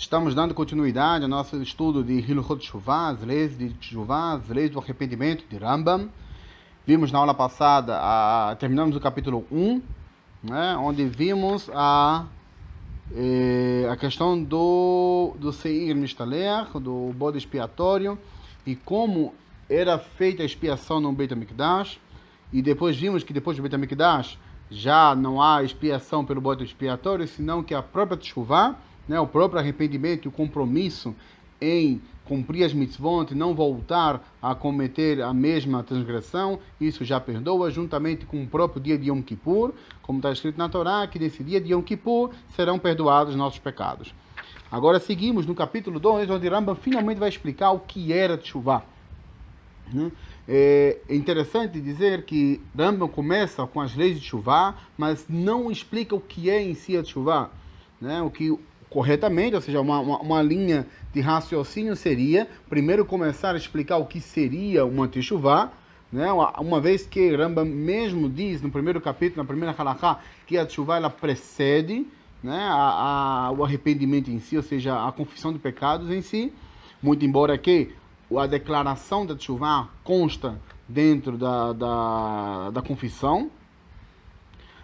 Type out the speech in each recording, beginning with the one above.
Estamos dando continuidade ao nosso estudo de Hilchot Teshuvah, as leis de Teshuvah, as leis do arrependimento de Rambam. Vimos na aula passada, terminamos o capítulo 1, né, onde vimos a questão do Seir Mishtalech, do bode expiatório, e como era feita a expiação no Beit HaMikdash. E depois vimos que depois do Beit HaMikdash já não há expiação pelo bode expiatório, senão que a própria Teshuvah, né, o próprio arrependimento e o compromisso em cumprir as mitzvot e não voltar a cometer a mesma transgressão, isso já perdoa, juntamente com o próprio dia de Yom Kippur, como está escrito na Torá, que nesse dia de Yom Kippur serão perdoados nossos pecados. Agora seguimos no capítulo 2, onde Rambam finalmente vai explicar o que era Teshuvah. É interessante dizer que Rambam começa com as leis de Teshuvah, mas não explica o que é em si a Teshuvah, né? O que corretamente, ou seja, uma linha de raciocínio seria primeiro começar a explicar o que seria uma Teshuvah, né? Uma vez que Rambam mesmo diz no primeiro capítulo, na primeira halakha, que a Teshuvah ela precede, né, o arrependimento em si, ou seja, a confissão de pecados em si, muito embora que a declaração da Teshuvah consta dentro da confissão,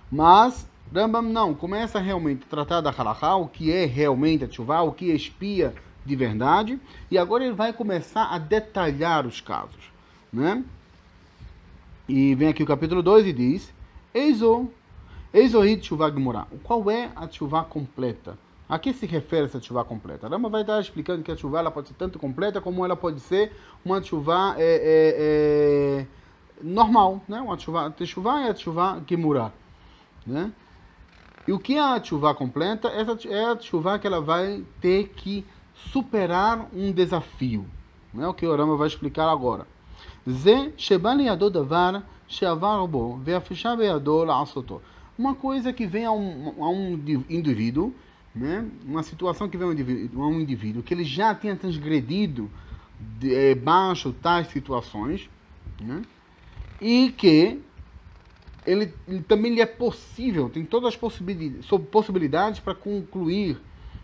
mas Rambam não, começa realmente a tratar da halakha, o que é realmente a Teshuvah, o que expia de verdade, e agora ele vai começar a detalhar os casos, né? E vem aqui o capítulo 2 e diz: Eizohi Teshuvah Gemurah. Qual é a Teshuvah completa? A que se refere essa Teshuvah completa? Rambam vai estar explicando que a Teshuvah ela pode ser tanto completa como ela pode ser uma Teshuvah normal, né? Uma Teshuvah é a Teshuvah Gemurah, né? E o que é a Teshuvah completa? Essa é a Teshuvah que ela vai ter que superar um desafio, né? O que o Rambam vai explicar agora. Uma coisa que vem a um indivíduo, né? Uma situação que vem a um indivíduo que ele já tenha transgredido baixo tais situações, né? E que ele também lhe é possível, tem todas as possibilidades para concluir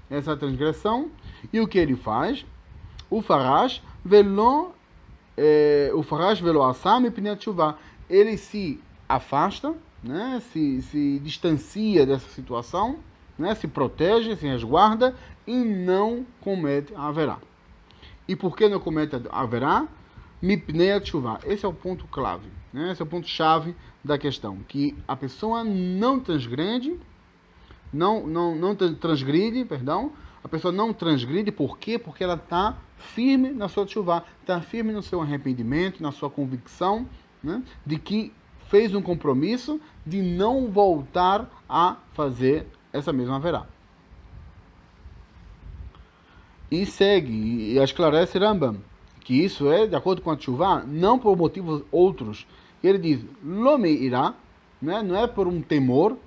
essa transgressão. E o que ele faz? O farash velo assam mipnei teshuvah. Ele se afasta, né? se distancia dessa situação, né? Se protege, se resguarda e não comete a haverá. E por que não comete a haverá? Mipnei teshuvah. Esse é o ponto clave, né? Esse é o ponto chave da questão, que a pessoa não transgride, a pessoa não transgride, por quê? Porque ela está firme na sua teshuvah, está firme no seu arrependimento, na sua convicção, né, de que fez um compromisso de não voltar a fazer essa mesma haverá. E segue, e esclarece Rambam, que isso é de acordo com a teshuvah, não por motivos outros. Ele diz, Lome irá, né? Não é por um temor.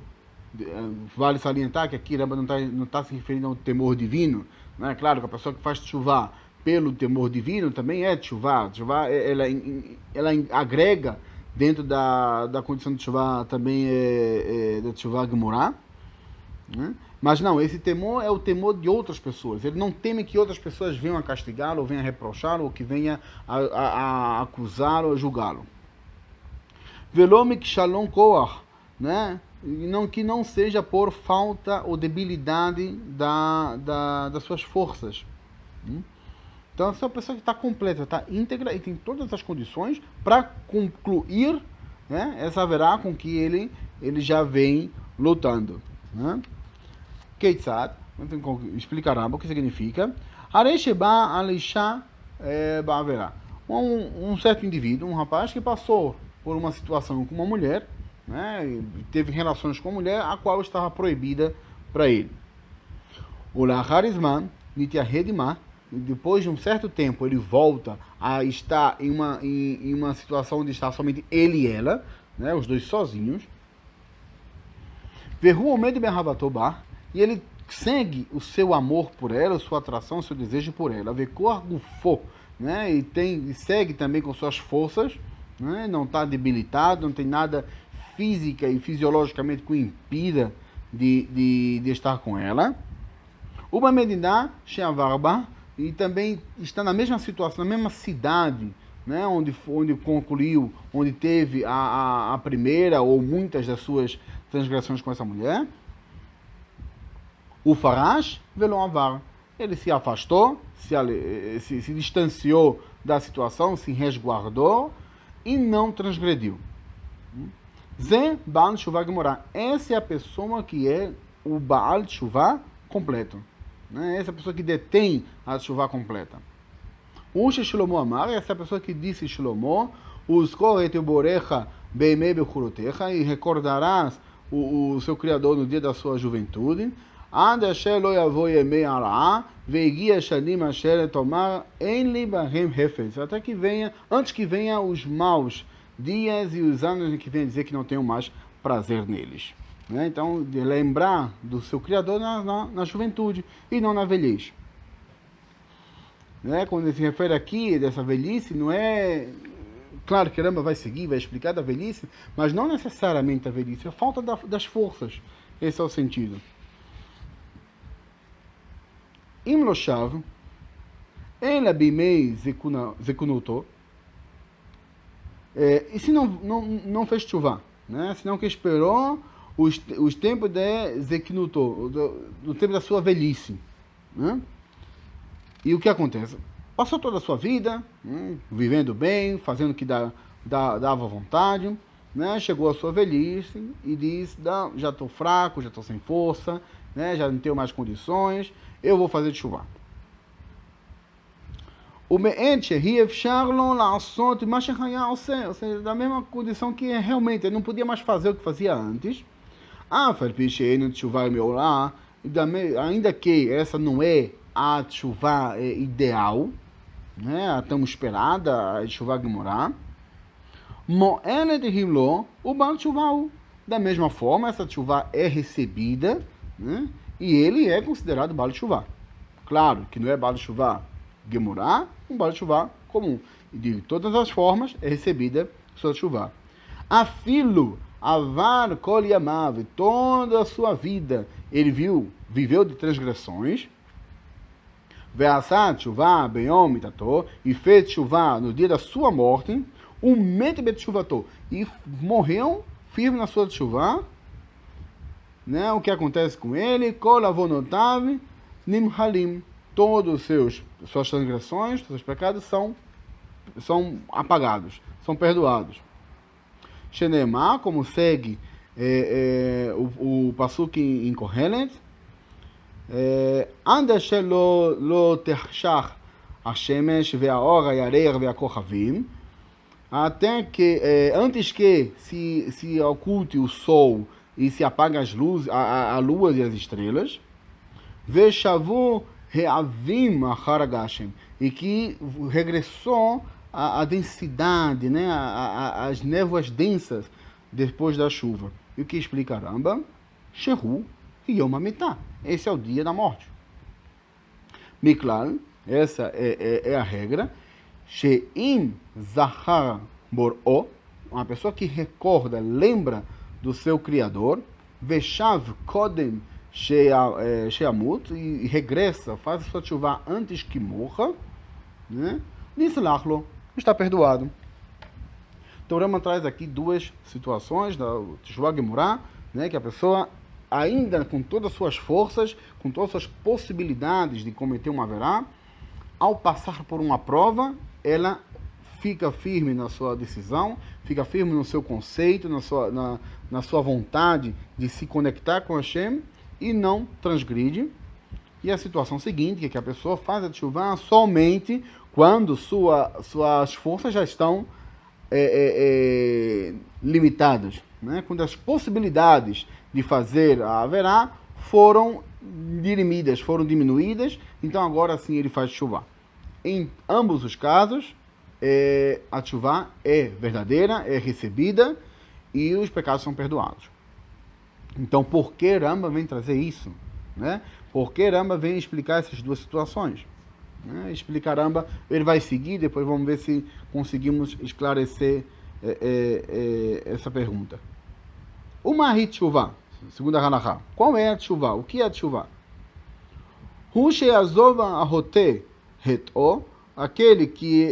Vale salientar que aqui Rambam não está se referindo ao temor divino, né? Claro que a pessoa que faz teshuvah pelo temor divino também é teshuvah. Teshuvah ela agrega dentro da condição de teshuvah também da teshuvah gemurah, né? Mas não, esse temor é o temor de outras pessoas. Ele não teme que outras pessoas venham a castigá-lo, ou venham a reprochá-lo, ou que venham a acusá-lo, ou julgá-lo. Velome kshalom koach, né? Que não seja por falta ou debilidade das suas forças. Então, essa é uma pessoa que está completa, está íntegra e tem todas as condições para concluir, né, essa haverá com que ele já vem lutando, né? Keitzad, explicará o que significa. Arei sheba aleisha ba'averá. Um certo indivíduo, um rapaz que passou por uma situação com uma mulher, né, teve relações com a mulher, a qual estava proibida para ele. O lacharizman nitiahedimah, depois de um certo tempo ele volta a estar em uma situação onde está somente ele e ela, né, os dois sozinhos. Vehu omed be'ahavatobar, e ele segue o seu amor por ela, a sua atração, o seu desejo por ela. Vekoar gufo, né, e segue também com suas forças, né, não está debilitado, não tem nada física e fisiologicamente que o impida de estar com ela. Uma Mediná, Sheavarba, e também está na mesma situação, na mesma cidade, né, onde concluiu, onde teve a primeira ou muitas das suas transgressões com essa mulher. O Farash, Velon Avar. Ele se afastou, se distanciou da situação, se resguardou e não transgrediu. Zé Baal Teshuvah Gemorá. Essa é a pessoa que é o Baal Teshuvah completo. Né? Essa é a pessoa que detém a Teshuvah completa. Usha Shlomo Amar, essa é a pessoa que disse Shlomo, Uzkor et Borecha Beimei Bechurotecha, e recordarás o seu Criador no dia da sua juventude. Ad asher lo yavo yemei ara'a, ve'gia shanim asher tomar en li bahem hefetz. Até que venha, antes que venha os maus dias e os anos em que venha dizer que não tenho mais prazer neles. Né? Então, de lembrar do seu Criador na juventude e não na velhice. Né? Quando ele se refere aqui dessa velhice, não é... Claro que Ramba vai seguir, vai explicar da velhice, mas não necessariamente a velhice, é a falta das forças. Esse é o sentido. Im lo shav, ela bimei zekunuto, e se não fez chuva, né? Se não que esperou os tempos de zekunuto, do tempo da sua velhice, né? E o que acontece? Passou toda a sua vida, vivendo bem, fazendo o que dava vontade, né? Chegou a sua velhice e diz, já estou fraco, já estou sem força, né? Já não tenho mais condições, eu vou fazer chuva. O me'et she'efshar lo la'asot ma shechaya oseh, ou seja, da mesma condição que realmente ele não podia mais fazer o que fazia antes. Afal pi she'enu tshuva me'orah, ainda que essa não é a tshuva ideal, né? A tão esperada, a tshuva gemorá. Mo'elet himlo o bal tshuva. Da mesma forma, essa tshuva é recebida, né? E ele é considerado Baal Teshuvah. Claro que não é Baal Teshuvah Gemorá, um Baal Teshuvah comum. E de todas as formas é recebida sua Teshuvah. Afilo, avar kol yamav, toda a sua vida ele viveu de transgressões. Ve'asat Teshuvah beyom mitato, e fez Teshuvah no dia da sua morte. Met bet Teshuvato, e morreu firme na sua Teshuvah. Né? O que acontece com ele? Kol avonotav nimhalim. Todos suas transgressões, seus pecados são apagados, são perdoados. Shenemah, como segue o pasuk em Kohelet, Andashe lo tershach hashemesh ve'aor ha'yareir ve'akochavim, até que antes que se oculte o sol e se apaga as luzes, a lua e as estrelas, Veshavu reavim achar Gashem, e que regressou a densidade, né, as névoas densas depois da chuva. E o que explica Rambam? Shehu Yom HaMitah. Esse é o dia da morte. Miklal, essa é a regra. She'im Zahar Bor'o, uma pessoa que recorda, lembra do seu Criador, Veshav Kodem Sheamut, e regressa, faz a sua teshuvah antes que morra, né? Nislachlo, está perdoado. Então, o Rambam traz aqui duas situações da teshuvah gemurá, né? Que a pessoa, ainda com todas as suas forças, com todas as suas possibilidades de cometer um averá, ao passar por uma prova, ela fica firme na sua decisão, fica firme no seu conceito, na sua vontade de se conectar com Hashem e não transgride. E a situação seguinte é que a pessoa faz a teshuvah somente quando suas forças já estão limitadas, né? Quando as possibilidades de fazer a haverá foram dirimidas, foram diminuídas, então agora sim ele faz teshuvah. Em ambos os casos, a teshuvah é verdadeira, é recebida e os pecados são perdoados. Então, por que Rambam vem trazer isso? Né? Por que Rambam vem explicar essas duas situações? Né? Explicar Rambam, ele vai seguir, depois vamos ver se conseguimos esclarecer essa pergunta. Uma teshuvah, segunda halachá. Qual é a teshuvah? O que é a teshuvah? Hu she'azov ahote reto,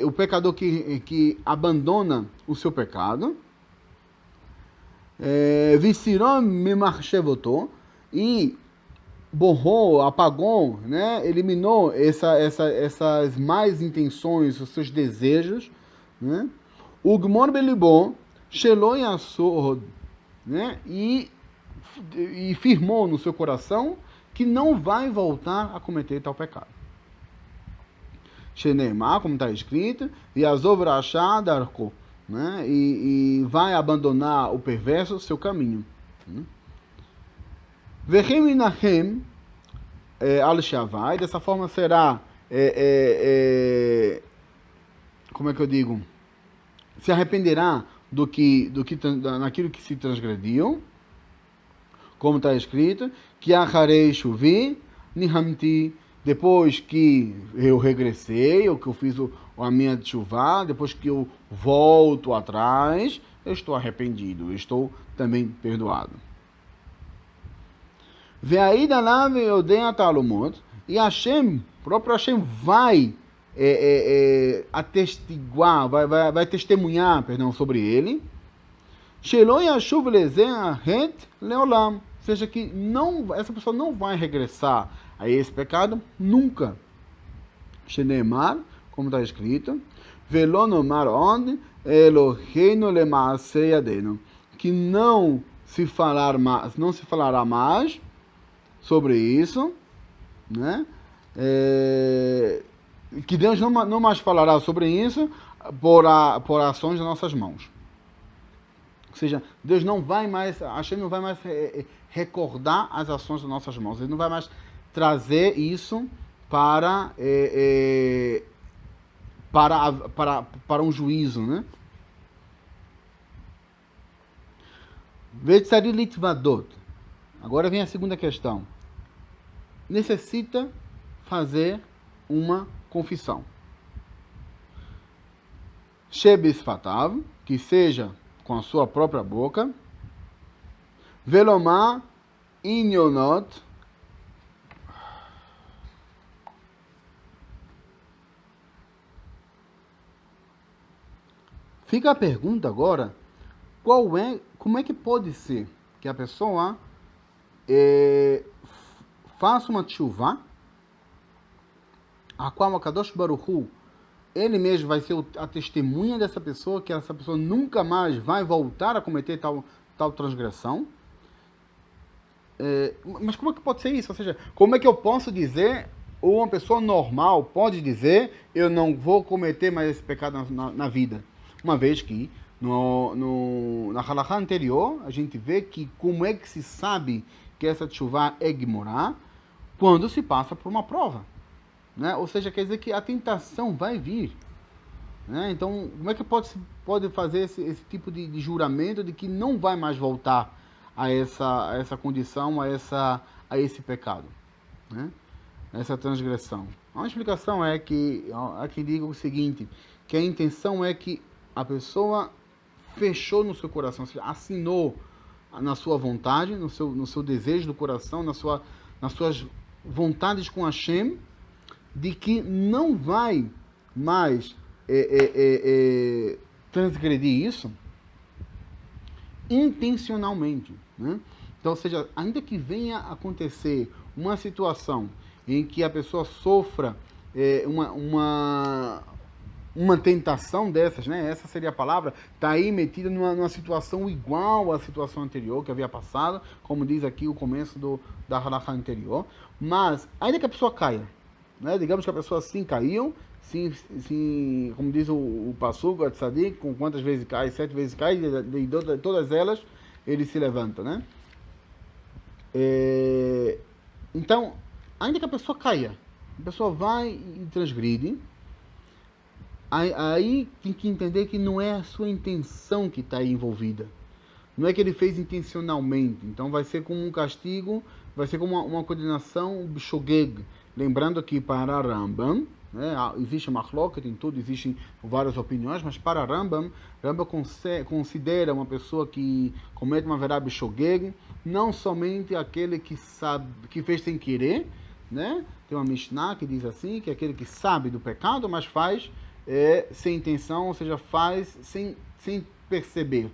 o pecador que abandona o seu pecado, Visiron mimachshevoto, e borrou, apagou, né? Eliminou essas más intenções, os seus desejos, né? Ugmor belibon, shelo yasod, né? E firmou no seu coração que não vai voltar a cometer tal pecado. Sheneimah, como está escrito, Yazov rasha darko, né? E vai abandonar o perverso seu caminho. Vechem inachem al shavai, dessa forma será, como é que eu digo? Se arrependerá naquilo que se transgrediu, como está escrito, que acharei chuvi nihamti, depois que eu regressei, ou que eu fiz a minha chuva, depois que eu volto atrás, eu estou arrependido, eu estou também perdoado. Ve'aida lave odeia talumot, e Hashem, o próprio Hashem vai atestiguar, vai testemunhar, sobre ele. Shelo yashuv lezeh het leolam, ou seja, que essa pessoa não vai regressar a esse pecado nunca. Sheneemar, como está escrito, Velo nomar onde Eloheinu lemaaseh yadenu, que não se falará mais sobre isso, né? Que Deus não mais falará sobre isso por ações das nossas mãos. Ou seja, Deus não vai mais, Hashem não vai mais recordar as ações das nossas mãos. Ele não vai mais trazer isso para um juízo, né? Vetzari litvadot. Agora vem a segunda questão. Necessita fazer uma confissão. Shebisfatav, que seja com a sua própria boca. Velomar inionot, fica a pergunta agora, como é que pode ser que a pessoa faça uma tshuva, a qual a Kadosh Baruch Hu, ele mesmo vai ser a testemunha dessa pessoa, que essa pessoa nunca mais vai voltar a cometer tal transgressão. Mas como é que pode ser isso? Ou seja, como é que eu posso dizer, ou uma pessoa normal pode dizer, eu não vou cometer mais esse pecado na vida? Uma vez que na halakha anterior, a gente vê que como é que se sabe que essa tshuva é gemorá, quando se passa por uma prova. Né? Ou seja, quer dizer que a tentação vai vir. Né? Então, como é que pode fazer esse tipo de juramento de que não vai mais voltar a essa condição, a esse pecado? Né? Essa transgressão. Uma explicação é que, há quem diga o seguinte, que a intenção é que a pessoa fechou no seu coração, ou seja, assinou na sua vontade, no seu desejo do coração, nas suas vontades com Hashem, de que não vai mais transgredir isso intencionalmente. Né? Então, ou seja, ainda que venha acontecer uma situação em que a pessoa sofra uma tentação dessas, né? Essa seria a palavra, está aí metida numa situação igual à situação anterior que havia passado, como diz aqui o começo da halakha anterior, mas ainda que a pessoa caia, né? Digamos que a pessoa sim caiu, sim, como diz o Pasuk, o Tzadik, com quantas vezes cai? 7 vezes cai, e de todas elas ele se levanta, né? Então, ainda que a pessoa caia, a pessoa vai e transgride, aí tem que entender que não é a sua intenção que está aí envolvida. Não é que ele fez intencionalmente. Então vai ser como um castigo, vai ser como uma condenação bishogeg. Lembrando que para Rambam, né, existe machloket em tudo, existem várias opiniões, mas para Rambam considera uma pessoa que comete uma verá bishogeg, não somente aquele que fez sem querer, né? Tem uma Mishnah que diz assim, que é aquele que sabe do pecado, mas faz sem intenção, ou seja, faz sem perceber,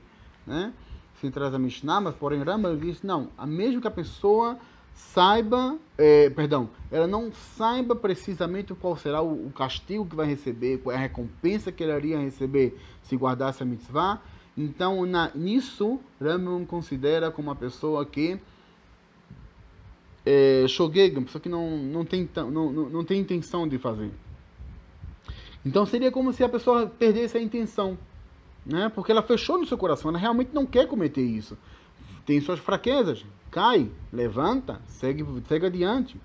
né? Se traz a Mishnah, mas porém Rambam diz, não, a mesmo que a pessoa saiba, ela não saiba precisamente qual será o castigo que vai receber, qual é a recompensa que ela iria receber se guardasse a mitzvah. Então, nisso, Rambam considera como uma pessoa que shogeg, uma pessoa que não tem intenção de fazer. Então, seria como se a pessoa perdesse a intenção, né? Porque ela fechou no seu coração, ela realmente não quer cometer isso. Tem suas fraquezas, cai, levanta, segue adiante,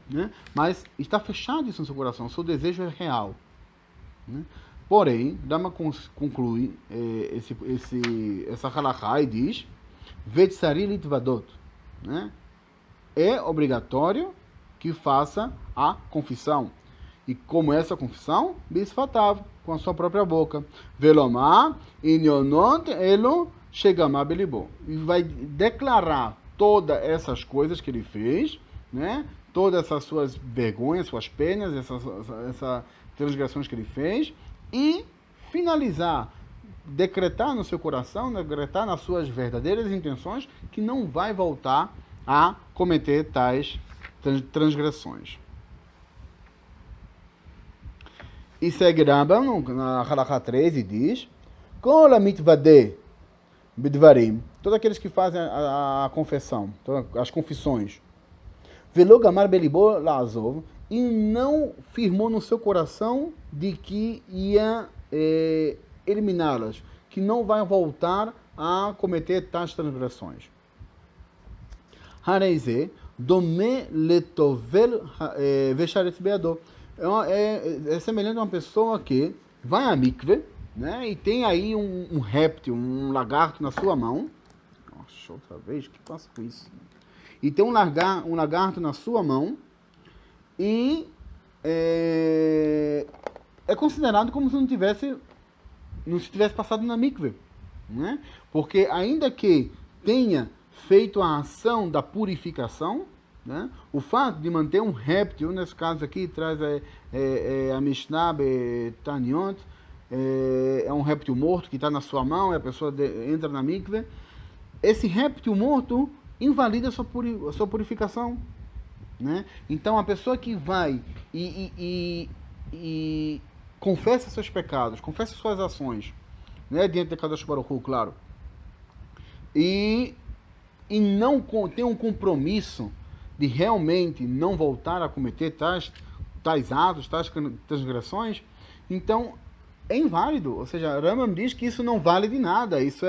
né? Mas está fechado isso no seu coração, o seu desejo é real, né? Porém, Rama conclui essa halachá e diz, Vetsari litvadot, né? É obrigatório que faça a confissão. E como essa confissão? Bisfatav, com a sua própria boca. Velomar, inionot elo shegamah belibó. E vai declarar todas essas coisas que ele fez, né? Todas essas suas vergonhas, suas penas, essas transgressões que ele fez, e finalizar, decretar no seu coração, decretar nas suas verdadeiras intenções, que não vai voltar a cometer tais transgressões. E segue Rambam na Halakha 13 e diz: Kol mitvadeh bidvarim, todos aqueles que fazem a confessão, as confissões, velo gamar belibó la'azov, e não firmou no seu coração de que ia eliminá-las, que não vai voltar a cometer tais transgressões. Hareizeh dome letovel vesharetz beadó. É semelhante a uma pessoa que vai à mikve, né, e tem aí um réptil, um lagarto na sua mão. Nossa, outra vez, o que passa com isso? E tem um lagarto na sua mão e é considerado como se não se tivesse passado na mikve, né? Porque ainda que tenha feito a ação da purificação, né? O fato de manter um réptil, nesse caso aqui, traz a Mishnah Betaniot, é um réptil morto que está na sua mão, e a pessoa entra na mikve. Esse réptil morto invalida a sua purificação, né? Então, a pessoa que vai e confessa seus pecados, confessa suas ações, né? Diante de Kadosh Baruch Hu, claro, e não tem um compromisso de realmente não voltar a cometer tais atos, tais transgressões, então é inválido. Ou seja, Rambam diz que isso não vale de nada, isso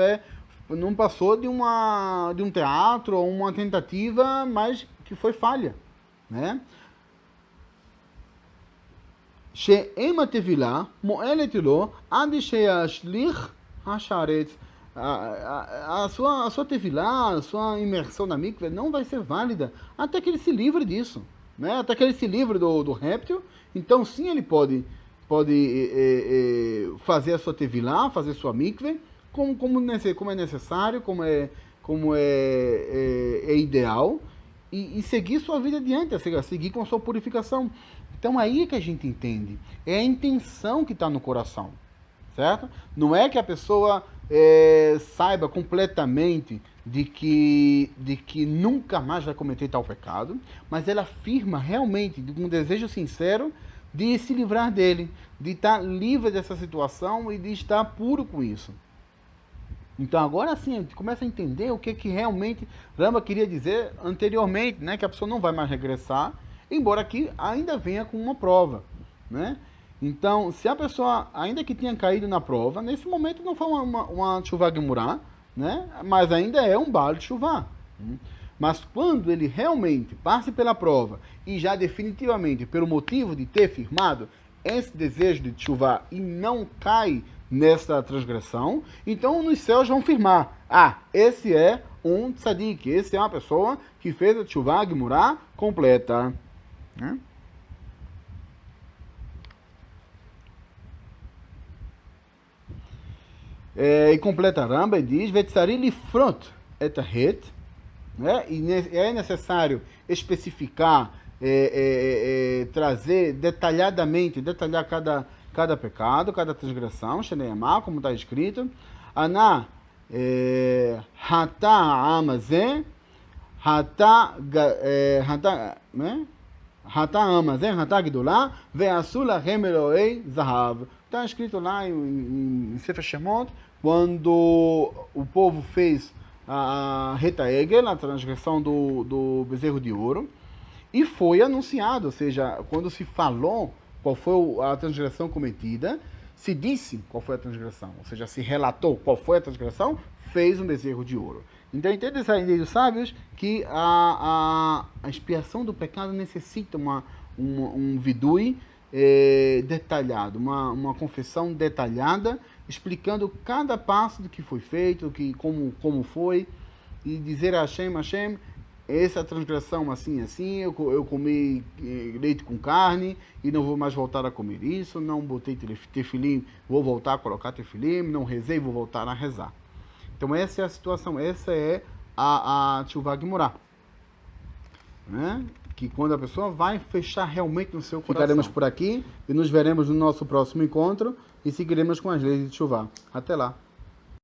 não passou de um teatro ou uma tentativa, mas que foi falha, né? She'ema tevilah mo'elet lo ad sheyashlich hasharetz. A sua tevilá, a sua imersão na mikve não vai ser válida até que ele se livre disso, né? Até que ele se livre do réptil. Então sim, ele pode fazer a sua tevilá, fazer sua mikve como é necessário, como é ideal, e seguir sua vida adiante, seguir com a sua purificação. Então aí que a gente entende, é a intenção que está no coração, certo? Não é que a pessoa saiba completamente de que nunca mais vai cometer tal pecado, mas ela afirma realmente, com um desejo sincero, de se livrar dele, de estar livre dessa situação e de estar puro com isso. Então agora sim, a gente começa a entender o que realmente Rambam queria dizer anteriormente, né? Que a pessoa não vai mais regressar, embora aqui ainda venha com uma prova, né? Então, se a pessoa, ainda que tenha caído na prova, nesse momento não foi uma Teshuvah Gemurah, né? Mas ainda é um Baal Teshuvah. Mas quando ele realmente passe pela prova e já definitivamente, pelo motivo de ter firmado esse desejo de Teshuvah e não cai nessa transgressão, então nos céus vão firmar: esse é um tzadik, esse é uma pessoa que fez a Teshuvah Gemurah completa, né? E completa Rambam e diz: Vetzari lifrot et het, né? E é necessário especificar, trazer detalhar cada pecado, cada transgressão, Sheneyamah, como está escrito. Ana Hata Amazé, Hata Amazé, Hata Gdolá, Ve'asula Remeroei Zahav. Está escrito lá em Sefer Shemot, quando o povo fez a Reta Egel, a transgressão do bezerro de ouro, e foi anunciado, ou seja, quando se falou qual foi a transgressão cometida, se disse qual foi a transgressão, ou seja, se relatou qual foi a transgressão, fez um bezerro de ouro. Então, entende essa ideia dos sábios que a expiação do pecado necessita um vidui detalhado, uma confissão detalhada, explicando cada passo do que foi feito, como foi, e dizer a Hashem, essa transgressão assim, eu comi leite com carne e não vou mais voltar a comer isso, não botei tefilim, vou voltar a colocar tefilim, não rezei, vou voltar a rezar. Então essa é a situação, essa é a Teshuvah Gemurah, né? Que quando a pessoa vai fechar realmente no seu coração. Ficaremos por aqui e nos veremos no nosso próximo encontro e seguiremos com as leis de Teshuvah. Até lá!